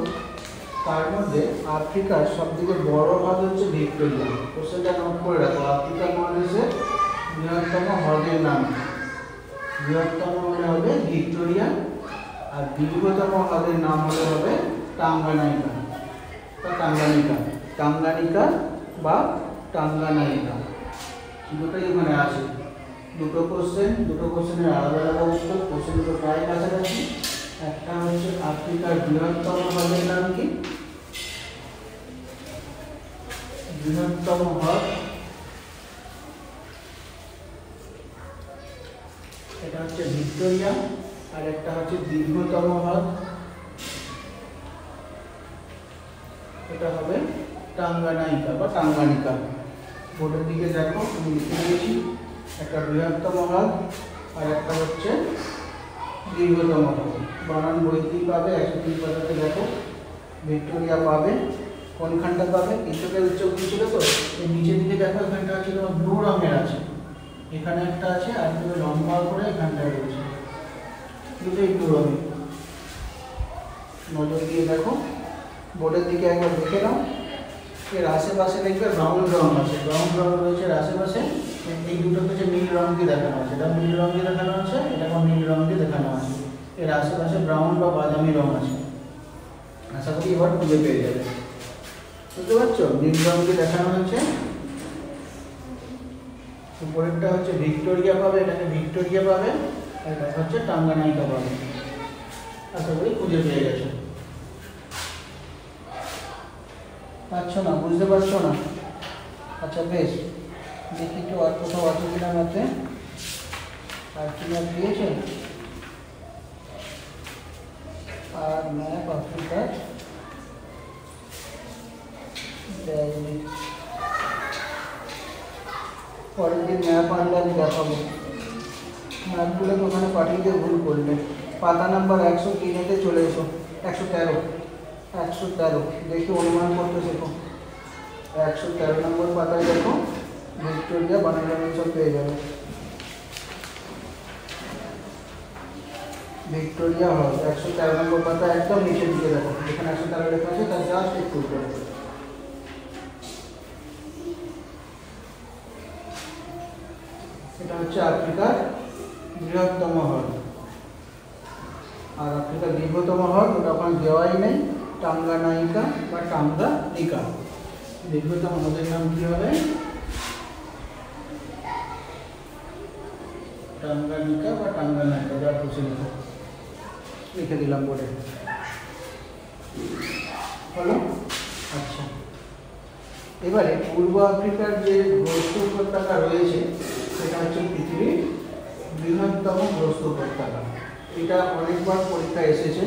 তার মধ্যে আফ্রিকার সবথেকে বড় হ্রদ হচ্ছে ভিক্টোরিয়া। কোশ্চেনটা নোট করে রাখো, আফ্রিকা মহাদেশের বৃহত্তম হ্রদের নাম। বৃহত্তম হলে হবে ভিক্টোরিয়া, আর দীর্ঘতম হ্রদের নাম হলে হবে টাঙ্গানাইকা বা টাঙ্গানিকা, টাঙ্গানিকা বা টাঙ্গানাইকা। দুটোই ওখানে আছে। দুটো কোশ্চেনের আলাদা আলাদা উত্তর, কোশ্চেন দুটো প্রায় কাছাকাছি। একটা হচ্ছে আফ্রিকার বৃহত্তম হ্রদের নাম কি, বৃহত্তম হ্রদ এটা হচ্ছে ভিক্টোরিয়া, আর একটা হচ্ছে দীর্ঘতম হ্রদ, এটা হবে টাঙ্গানাইকা বা টাঙ্গানিকা। বোর্ডের দিকে দেখো আমি লিখে দিয়েছি, একটা বৃহত্তম হ্রদ আর একটা হচ্ছে দীর্ঘতম হ্রদ। বানান বইতেই পাবে, 103 পাতাতে দেখো ভিক্টোরিয়া পাবে। কোনখানটা পাবে, ইথিওপিয়ার উচ্চভূমি ছিল তো, এই নিচের দিকে দেখো এখানটা হচ্ছে তোমার ব্লু রঙের আছে, এখানে একটা আছে, আর তুমি লম্বা করে এখানটায় রয়েছে, দুটোই ব্লু রঙের। নজর দিয়ে দেখো, বোর্ডের দিকে একবার দেখে নাও। এর আশেপাশে দেখবে ব্রাউন রঙ আছে, ব্রাউন রঙ রয়েছে এর আশেপাশে। এই দুটোকে হচ্ছে নীল রঙ দিয়ে দেখানো আছে, এটা নীল রঙ দিয়ে দেখানো আছে, এটা নীল রঙ দিয়ে দেখানো আছে। এর আশেপাশে ব্রাউন বা বাদামি রঙ আছে। আশা করি এবার খুঁজে পেয়ে যাবে। বুঝতে পারছো? নীল রঙ দিয়ে দেখানো হচ্ছে। উপরেরটা হচ্ছে ভিক্টোরিয়া পাবে, এটাকে ভিক্টোরিয়া পাবে, আর এটা হচ্ছে টাঙ্গানাইকা পাবে। আশা করি খুঁজে পেয়ে গেছো। পাচ্ছ না, বুঝতে পারছো না? আচ্ছা বেশ, দেখি তো আর কোথাও আছে কিনা ম্যাপে। আর কি ম্যাপ দিয়েছে? আর ম্যাপ আফ্রিকার দেয়নি। পরের দিন ম্যাপ আনলে আমি দেখাবো। ম্যাপগুলো তো ওখানে পাঠিয়ে দিয়ে ভুল করলে। পাতা নাম্বার 103-এতে চলে এসো, 113 দেখি অনুমান করতে শেখো। 113 নম্বর পাতায় দেখো ভিক্টোরিয়া বানানো সব পেয়ে যাবে। ভিক্টোরিয়া হ্রদ 113 নম্বর পাতা, একদম নিচের দিকে দেখো, যেখানে 113 লেখা আছে তার জাস্ট একটু উপরে। এটা হচ্ছে আফ্রিকার বৃহত্তম হ্রদ। আর আফ্রিকার দীর্ঘতম হ্রদ ওটা ওখানে দেওয়াই নেই, টাঙ্গানাইকা বা টাঙ্গানিকা। দীর্ঘতম হ্রদের নাম কি হবে? টাঙ্গানিকা বা টাঙ্গানাইকা, যা খুশি লিখে দিলাম বোর্ডে। হলো? আচ্ছা, এবারে পূর্ব আফ্রিকার যে গ্রস্ত উপত্যকা রয়েছে সেটা হচ্ছে পৃথিবীর বৃহত্তম গ্রস্ত উপত্যকা। এটা অনেকবার পরীক্ষা এসেছে,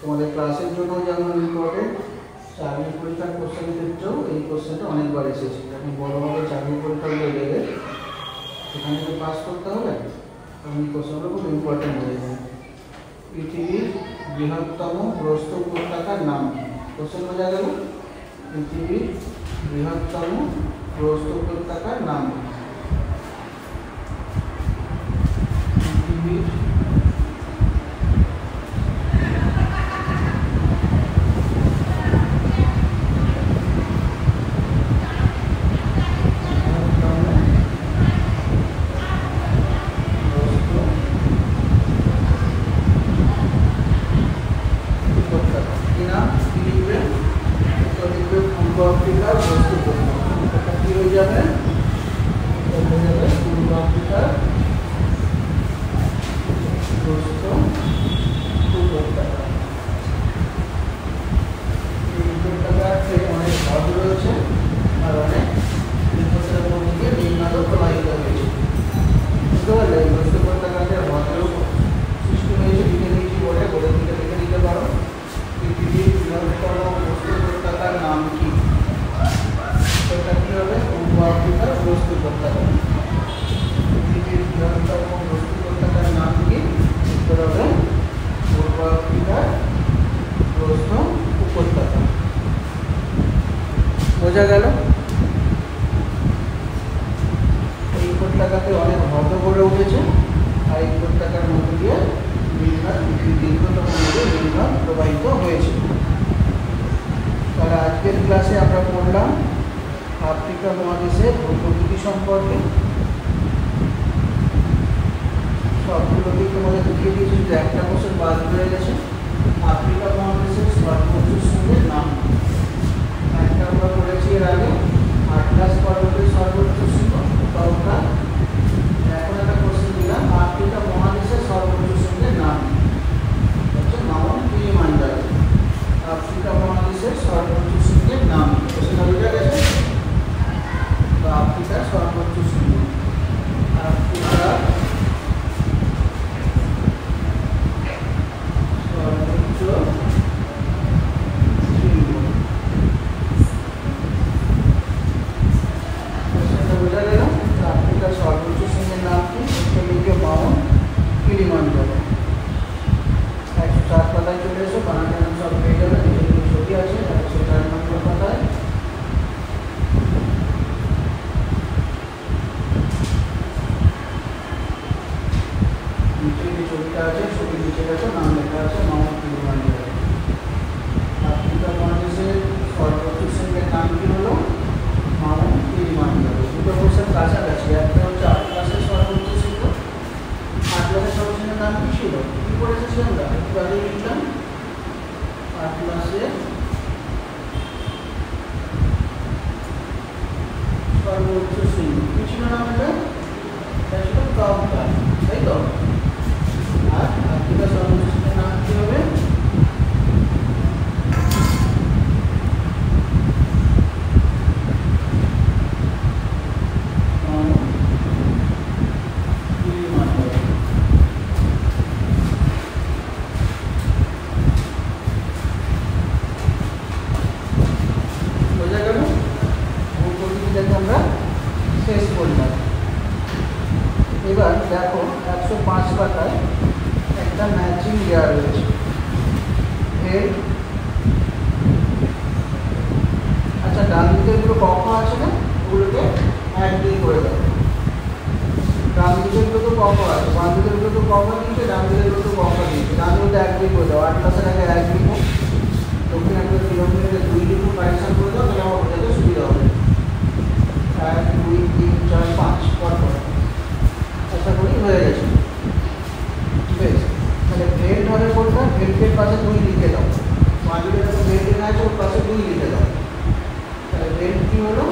তোমাদের ক্লাসের জন্য যেমন ইম্পর্টেন্ট, চাকরি পরীক্ষার কোশ্চেন ক্ষেত্রেও এই কোশ্চেনটা অনেকবার এসেছে। যখন বড়ভাবে চাকরি পরীক্ষাগুলো দেবে সেখানে তো পাস করতে হবে, তখন এই কোশ্চেনগুলো খুব ইম্পর্টেন্ট হয়ে যায়। পৃথিবীর বৃহত্তম গ্রস্ত উপত্যকার নাম কি? কোশ্চেন বোঝা গেল? পৃথিবীর বৃহত্তম গ্রস্ত উপত্যকার নাম কি? পৃথিবীর বোঝা গেল? এই উপত্যকাতে অনেক হ্রদ গড়ে উঠেছে, আর এই উপত্যকার মধ্য দিয়ে দীর্ঘতম নদী নীলনদ প্রবাহিত হয়েছে। তাহলে আজকের ক্লাসে আমরা পড়লাম আফ্রিকা মহাদেশের ভূপ্রকৃতি সম্পর্কে। সবগুলোকে তোমাদের দেখিয়ে দিয়েছি, শুধু একটা কোশ্চেন বাদ হয়ে গেছে। আফ্রিকা মহাদেশের সর্বোচ্চ শৃঙ্গের নাম একটা আমরা পড়েছি এর আগে, আটলাস পর্বতের সর্বোচ্চ শৃঙ্গ টপকা। এখন একটা কোশ্চেন দিলাম, আফ্রিকা মহাদেশের সর্বোচ্চ শৃঙ্গের নাম হচ্ছে মাউন্ট কিলিমাঞ্জারো। আফ্রিকা মহাদেশের সর্বোচ্চ শৃঙ্গের নাম কোশ্চেনটা বোঝা গেছে? তো আফ্রিকার সর্বোচ্চ শৃঙ্গ, আফ্রিকার সর্বোচ্চ সর্বোচ্চ শৃঙ্গের নাম কি? Mount Kilimanjaro. 104 পাতায় চলে এসো, বানানটা সব পেয়ে যাবে, ছবি আছে 104 নম্বর পাতায়। নিচে যে ছবিটা আছে, ছবির নিচে গেছে, নাম লেখা আছে মাউন্ট কিলিমাঞ্জারো। আফ্রিকা মহাদেশের সর্বোচ্চ শৃঙ্গের নাম কি হলো? Mount Kilimanjaro. দুটো কোশ্চেন কাছাকাছি, একটা হচ্ছে আটলাসের সর্বোচ্চ শৃঙ্গ। আটলাসের সর্বোচ্চ শৃঙ্গের নাম কি ছিল? কি পড়েছি আমরা একটু আগে লিখলাম, আটলাসের সর্বোচ্চ শৃঙ্গ কি ছিল নাম? এটা ছিল টপকা, তাই তো? আর আফ্রিকা সর্বোচ্চ শৃঙ্গের নাম কি হবে? এবার দেখো 105 পাতায় একটা ম্যাচিং দেওয়া রয়েছে। আচ্ছা, ডান দিকে যেগুলো কক্ষ আছে না, ওগুলোকে একদিকে করে দাও। ডান দিকে গুলো তো কক্ষ আছে, বাম দিকে গুলো তো কক্ষ দিয়েছে, ডান দিকে গুলো তো কক্ষ দিয়েছে, ডান দিকে একদিকে করে দাও। আটলাসের আগে 1 লিখো, দক্ষিণ আফ্রিকা কিলোমিটারে 2 লিখো, কারেকশন করে দাও, তাহলে আমার বোঝাতে সুবিধা হবে। 1 2 3 4 5 পরপর আশা করি হয়ে গেছে। বেশ, তাহলে ভেল্ট হবে কোনটা? ভেল্টের পাশে 2 লিখে দাও। মাঝে যখন ভেল্ট আছে ওর পাশে 2 লিখে দাও। তাহলে ভেল্ট কি হলো?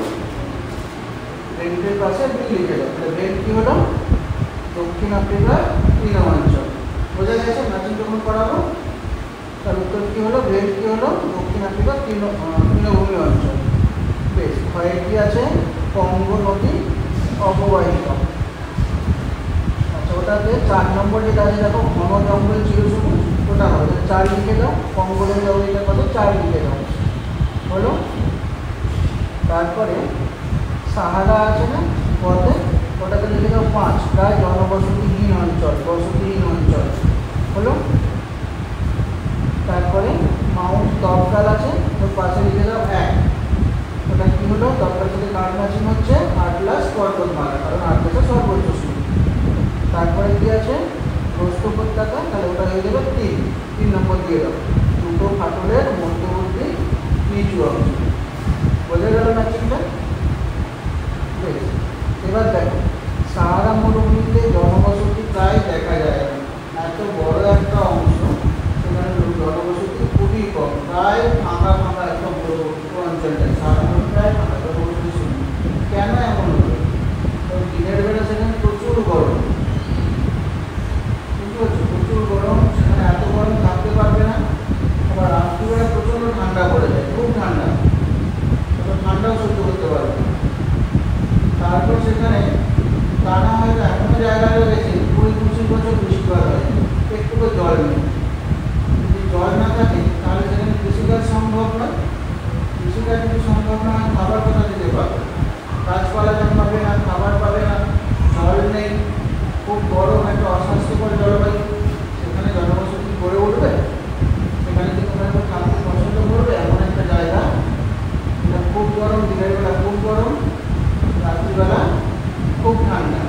ভেল্টের পাশে 2 লিখে দাও। তাহলে ভেল্ট কি হলো? দক্ষিণ আফ্রিকার তৃণাঞ্চল। বোঝা গেছে? ম্যাচিং যখন করাবো তার উত্তর কি হলো? ভেল্ট কি হলো? দক্ষিণ আফ্রিকার তৃণভূমি অঞ্চল। বেশ, ক্ষয়ে কি আছে? কঙ্গো নদী অববাহিকা। আচ্ছা, ওটাতে 4 নম্বর যেটা আছে দেখো, ঘন জঙ্গল চিরসবুজ, ওটা হবে 4 লিখে দাও। কঙ্গো নদী অববাহিকার কথা 4 লিখে দাও, হলো। তারপরে সাহারা আছে না পথে, ওটাতে লিখে দাও 5, প্রায় জনবসতিহীন অঞ্চল, বসতিহীন অঞ্চল, হলো। তারপরে মাউন্ট তবকাল আছে, ওর পাশে লিখে দাও 1, ওটা কি হলো? তবকাল সাথে কার ম্যাচিং হচ্ছে? আটলাস পর্বতমালা, কারণ আটলাসের সর্বোচ্চ শৃঙ্গ। তারপরে কি আছে? প্রস্থ উপত্যকা, তাহলে ওটা হয়ে যাবে 3 নম্বর দিয়ে দাও। দুটো ফাটলের মধ্যবর্তী নিচু অংশ। বোঝা গেল ম্যাচিংটা? বেশ, এবার দেখো, সাহারা মরুভূমিতে জনবসতি প্রায় দেখা যায় না। এত বড় একটা অংশ, সেখানে জনবসতি খুবই কম, প্রায় ফাঁকা ফাঁকা একদম পুরো অঞ্চলটা সাহারা মরুভূমি প্রায় ফাঁকা, জনবসতি শূন্য। কেন এমন হলো? কারণ দিনের বেলা সেখানে প্রচুর গরম, বুঝতে পারছো? প্রচুর গরম, সেখানে এত গরম থাকতে পারবে না। আবার রাত্রিবেলা প্রচন্ড ঠান্ডা পড়ে যায়, খুব ঠান্ডা, ঠান্ডাও সহ্য করতে পারবে না। তারপর সেখানে টানা হয়তো এখনো জায়গা রয়েছে 20-25 বছর বৃষ্টিপাত হয়, একটু তো জল নেই। যদি জল না থাকে তাহলে সেখানে কৃষিকাজ সম্ভব নয়। কৃষিকাজ যদি সম্ভব না হয়, খাবার কোথা থেকে পাবে? গাছপালা জন্মাবে না, খাবার পাবে না, জল নেই, খুব গরম, একটা অস্বাস্থ্যকর জলবায়ু। সেখানে জনবসতি গড়ে উঠবে? সেখানে কি তোমরা কেউ থাকতে পছন্দ করবে? এমন একটা জায়গা এটা খুব গরম, দিনের বেলা খুব গরম, রাত্রিবেলা খুব ঠান্ডা,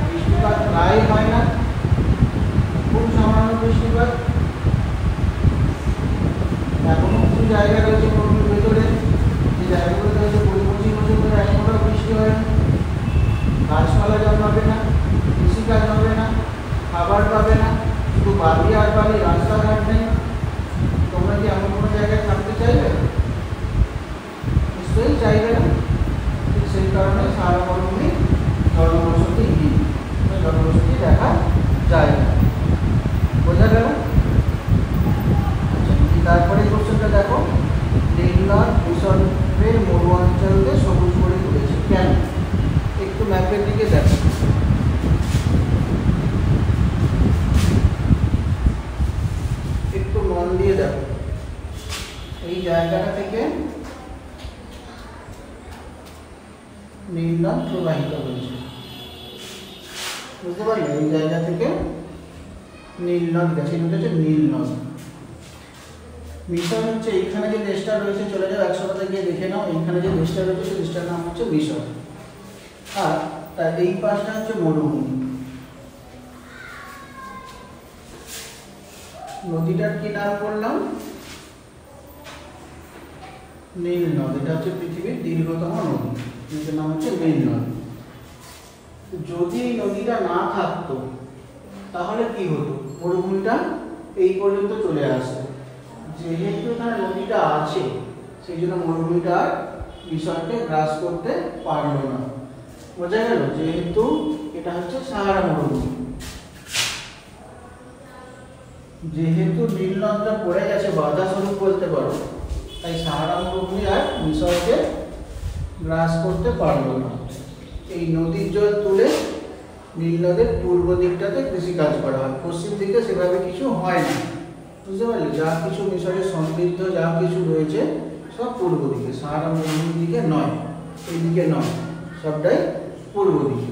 বৃষ্টিপাত প্রায় হয় না, খুব সামান্য বৃষ্টিপাত। এখনো কিছু জায়গা রয়েছে মরুভূমির ভেতরে, যে জায়গাগুলোতে হয়তো 20-25 বছর ধরে এখনো বৃষ্টি হয় না, গাছপালা জন্মাবে না, কৃষিকাজ হবে না, খাবার পাবে না, শুধু বালি আর বালি, রাস্তাঘাট নেই। তোমরা কি এমন কোনো জায়গায় থাকতে চাইবে? নিশ্চয়ই চাইবে না। ঠিক সেই কারণে সাহারা মরুভূমি জনবসতিহীন, জনবসতি দেখা যায় না। বোঝা গেল? তারপরে কোশ্চেনটা দেখো, নীলনদ মিশরের মরু অঞ্চলকে সবুজ করে তুলেছে কেন? একটু ম্যাপের দিকে দেখো। একটু মন দিয়ে দেখো, এই জায়গাটা থেকে নীলনদ প্রবাহিত হয়েছে, বুঝতে পারলে? এই জায়গা থেকে নীলনদ গেছে, এটা হচ্ছে নীলনদ। মিশর হচ্ছে এইখানে যে দেশটা রয়েছে, চলে যাও 100টাতে গিয়ে দেখে নাও, এইখানে যে দেশটা রয়েছে সেই দেশটার নাম হচ্ছে মিশর। আর তার এই পাশটা হচ্ছে মরুভূমি। নদীটার কি নাম বললাম? নীলনদ। এটা হচ্ছে পৃথিবীর দীর্ঘতম নদী, এটার নাম হচ্ছে নীলনদ। যদি এই নদীটা না থাকতো তাহলে কি হতো? মরুভূমিটা এই পর্যন্ত চলে আসতো। যেহেতু এখানে নদীটা আছে, সেই জন্য মরুভূমিটা আর মিশরকে গ্রাস করতে পারলো না। বোঝা গেল? যেহেতু এটা হচ্ছে সাহারা মরুভূমি, যেহেতু নীলনদটা পড়ে গেছে বাধা স্বরূপ বলতে পারো, তাই সাহারা মরুভূমি আর মিশরকে গ্রাস করতে পারলো না। এই নদীর জল তুলে নীলনদের পূর্ব দিকটাতে কৃষিকাজ করা হয়, পশ্চিম দিকে সেভাবে কিছু হয় না। বুঝতে পারলে? যা কিছু মিশরের সমৃদ্ধ যা কিছু রয়েছে সব পূর্ব দিকে, সাহারা মরুভূমির দিকে নয়, এই দিকে নয়, সবটাই পূর্ব দিকে।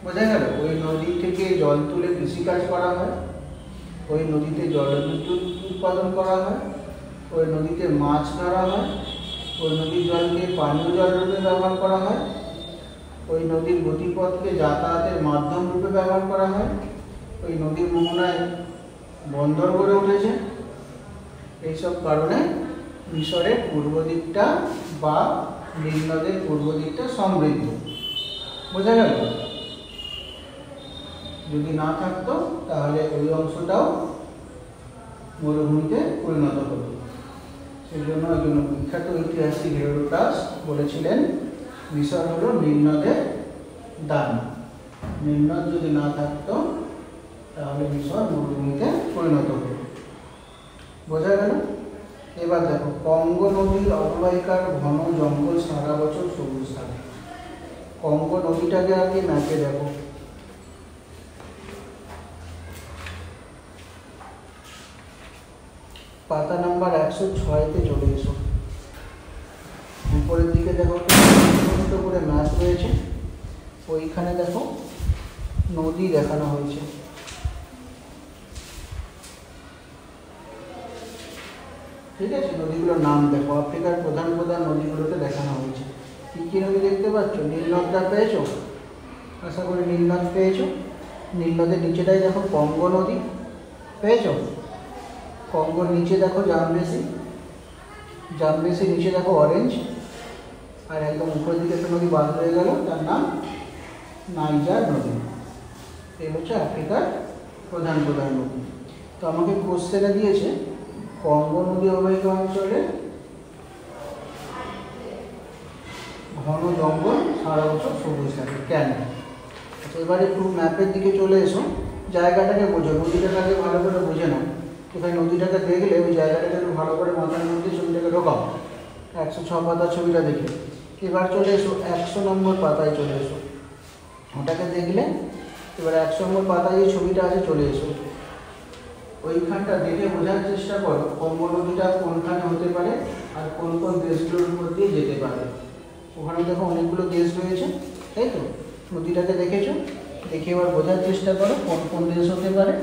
বোঝা গেল? ওই নদী থেকে জল তুলে কৃষিকাজ করা হয়, ওই নদীতে জলবিদ্যুৎ উৎপাদন করা হয়, ওই নদীতে মাছ ধরা হয়, ওই নদীর জলকে পানীয় জল রূপে ব্যবহার করা হয়, ওই নদীর গতিপথকে যাতায়াতের মাধ্যম রূপে ব্যবহার করা হয়, ওই নদীর মোহনায় বন্দর গড়ে উঠেছে। এইসব কারণে মিশরের পূর্ব দিকটা বা নীলনদের পূর্ব দিকটা সমৃদ্ধ। বোঝা গেল? যদি না থাকতো তাহলে ওই অংশটাও মরুভূমিতে পরিণত হতো। সেই জন্য একজন বিখ্যাত ঐতিহাসিক হেরোডোটাস বলেছিলেন মিশর হলো নীলনদের দান। নীলনদ যদি না থাকতো তাহলে মিশর মরুভূমিতে পরিণত হতো। বোঝা গেল? এবার দেখো, কঙ্গো নদীর অববাহিকার ঘন জঙ্গল সারা বছর সবুজ থাকে। কঙ্গো নদীটাকে আগে ম্যাপে দেখো। পাতা নাম্বার 106-তে চলে এসো। উপরের দিকে দেখো ছোট করে ম্যাপ রয়েছে, ওইখানে দেখো নদী দেখানো হয়েছে। ঠিক আছে, নদীগুলোর নাম দেখো, আফ্রিকার প্রধান প্রধান নদীগুলোতে দেখানো হয়েছে। কী কী নদী দেখতে পাচ্ছ? নীলনদটা পেয়েছো? আশা করি নীলনদ পেয়েছো। নীলনদের নিচেটাই দেখো কঙ্গো নদী, পেয়েছো? কঙ্গোর নিচে দেখো জামবেসি, জামবেসির নিচে দেখো অরেঞ্জ, আর একদম উপরের দিকে একটা নদী বাদ হয়ে গেল, তার নাম নাইজার নদী। এই হচ্ছে আফ্রিকার প্রধান প্রধান নদী। তো আমাকে কোশ্চেনে দিয়েছে কঙ্গো নদী অববাহিকা অঞ্চলে ঘন জঙ্গল সারা বছর সবুজ থাকে কেন? আচ্ছা, এবার একটু ম্যাপের দিকে চলে এসো, জায়গাটাকে বোঝো, নদীটাকে ভালো করে বুঝে নাও। এখানে নদীটাকে দেখলে ওই জায়গাটাকে একটু ভালো করে মাথার মধ্যে ছবিটাকে ঢোকাও। 106 পাতার ছবিটা দেখে এবার চলে এসো 100 নম্বর পাতায় চলে এসো। ওটাকে দেখলে এবার 100 নম্বর পাতায় যে ছবিটা আছে চলে এসো। ওইখানটা দেখে বোঝার চেষ্টা করো কঙ্গো নদীটা কোনখানে হতে পারে আর কোন কোন দেশগুলোর উপর দিয়ে যেতে পারে। ওখানে দেখো অনেকগুলো দেশ রয়েছে, তাই তো? নদীটাকে দেখেছো, দেখে এবার বোঝার চেষ্টা করো কোন কোন দেশ হতে পারে।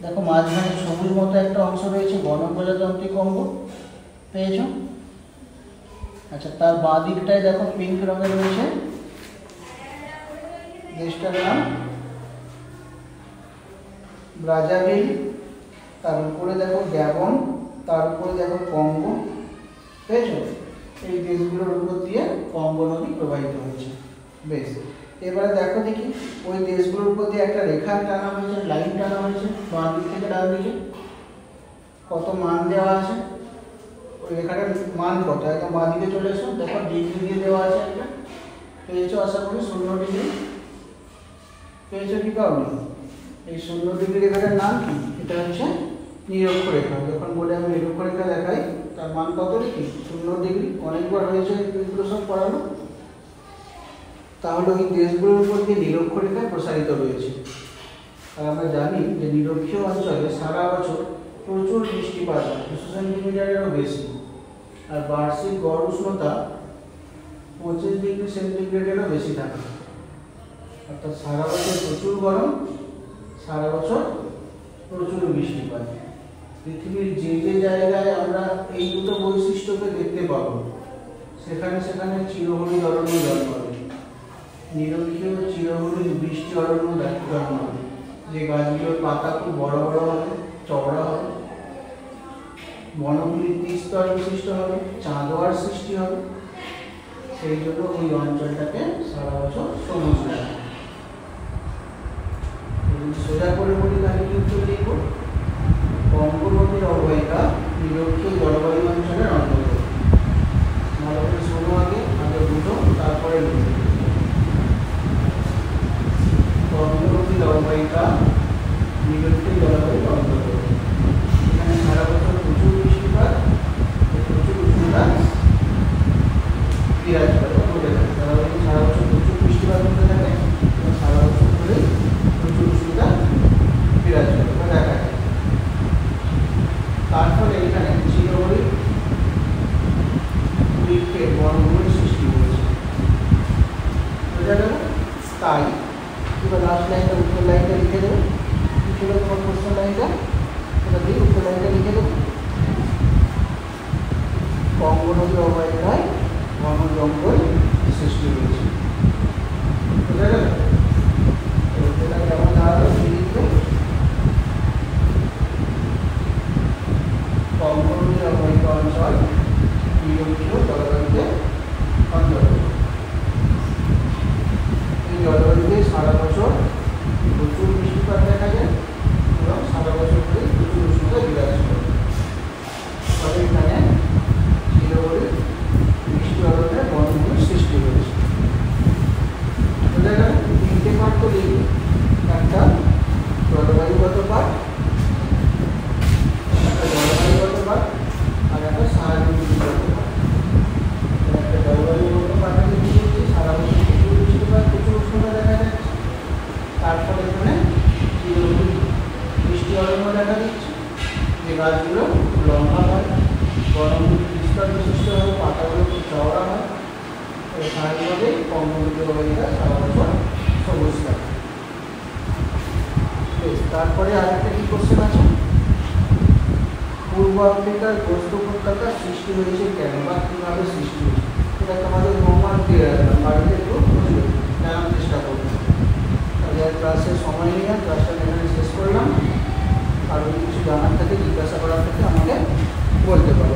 দেখো মাঝখানে সবুজ মতো একটা অংশ রয়েছে, গণপ্রজাতন্ত্রী কঙ্গো, পেয়েছো? আচ্ছা, তার বাঁ দিকটায় দেখো পিঙ্ক রঙের রয়েছে দেশটার নাম ব্রাজাভিল, তার উপরে দেখো গ্যাবন, তার উপরে দেখো কঙ্গো, পেয়েছো? এই দেশগুলোর উপর দিয়ে কঙ্গো নদী প্রবাহিত হয়েছে। বেশ, এবারে দেখো দেখি ওই দেশগুলোর উপর দিয়ে একটা রেখা টানা হয়েছে, লাইন টানা হয়েছে, বাঁ দিক থেকে ডান দিকে কত মান দেওয়া আছে। ওই রেখাটার মান কত? একদম বাঁ দিকে চলে এসো, দেখো ডিগ্রি দিয়ে দেওয়া আছে একটা, পেয়েছো? আশা করি 0 ডিগ্রি পেয়েছো কি পাওনি? এই 0 ডিগ্রি রেখাটার নাম কি? এটা হচ্ছে নিরক্ষরেখা। যখন বলে আমি নিরক্ষরেখা দেখাই তার মান কত লিখি? 0 ডিগ্রি। অনেকবার হয়েছে এগুলো সব পড়ানো। তাহলে ওই দেশগুলোর উপর দিয়ে নিরক্ষরেখা প্রসারিত রয়েছে। আর আমরা জানি যে নিরক্ষীয় অঞ্চলে সারা বছর প্রচুর বৃষ্টিপাত হয়, 200 সেন্টিমিটারেরও বেশি, আর বার্ষিক গড় উষ্ণতা 25 ডিগ্রি সেন্টিগ্রেডেরও বেশি থাকে। অর্থাৎ সারা বছর প্রচুর গরম, সারা বছর প্রচুর বৃষ্টিপাত। পৃথিবীর যে যে জায়গায় আমরা এই দুটো বৈশিষ্ট্যকে দেখতে পাবো সেখানে সেখানে চিরহরিৎ অরণ্য জন্ম হবে। নিরক্ষীয় চিরহরিৎ বৃষ্টি অরণ্য জন্ম হবে, যে গাছগুলোর পাতা খুব বড় বড় হবে, চওড়া হবে, বনগুলি ত্রিস্তর বিশিষ্ট হবে, চাঁদোয়ার সৃষ্টি হবে। সেই জন্য ওই অঞ্চলটাকে সারা বছর সবুজ থাকে। সোজা করে বলি তাহলে কি উত্তর লিখব? কঙ্গো নদীর অববাহিকা নিরক্ষীয় জলবায়ু অঞ্চলের অন্তর্গত। ভালো করে শোনো, আগে বুঝো, তারপরে লিখো। কঙ্গো নদীর অববাহিকা নিরক্ষীয় জলবায়ুর অন্তর্গত। এখানে সারা বছর প্রচুর বৃষ্টিপাত, প্রচুর উষ্ণতা বিরাজ করে, ঘটে থাকে। সারা বছর প্রচুর বৃষ্টিপাত হতে থাকে এবং সারা বছর ধরে প্রচুর উষ্ণতা বিরাজ করে বা দেখা যায়। তার ফলে এখানে চিরহরিৎ বৃক্ষের বনভূমির সৃষ্টি হয়েছে। বোঝা গেল? তাই এবার লাস্ট লাইনটা, উত্তর লাইনটা লিখে দেবো। কি ছিল তোমার প্রশ্ন লাইনটা? এটা দিয়ে উত্তর লাইনটা লিখে দেবো। কঙ্গো নদীর অববাহিকায় ঘন জঙ্গল সৃষ্টি হয়েছে। বোঝা গেল? এটা কেমন দাঁড়ালো? লিখবে কঙ্গো নদীর অববাহিকা অঞ্চল নিরক্ষীয় জলবায়ুতে অন্তর্গত। এই জলবায়ুতে সারা বছর যে গাছগুলো লম্বা হয়, গরম বিস্তার বিশিষ্ট হয়, পাতাগুলো খুব চওড়া হয়, স্বাভাবিকভাবে কর্মবিদ্য গাছ সারা বছর সবুজ থাকে। তারপরে আরেকটা কি কোশ্চেন আছে, পূর্ব আফ্রিকার গোস্ত উপত্যকার সৃষ্টি হয়েছে কেন বা কীভাবে সৃষ্টি হয়েছে, এটা তোমাদের হোমওয়ার্ক দিয়ে রাখলাম, বাড়িতে একটু জানার চেষ্টা করবো। তাহলে ক্লাসের সময় নিয়ে ক্লাসটা এখানে শেষ করলাম। আর যদি কিছু জানার থাকে জিজ্ঞাসা করার থেকে আমাকে বলতে পারো।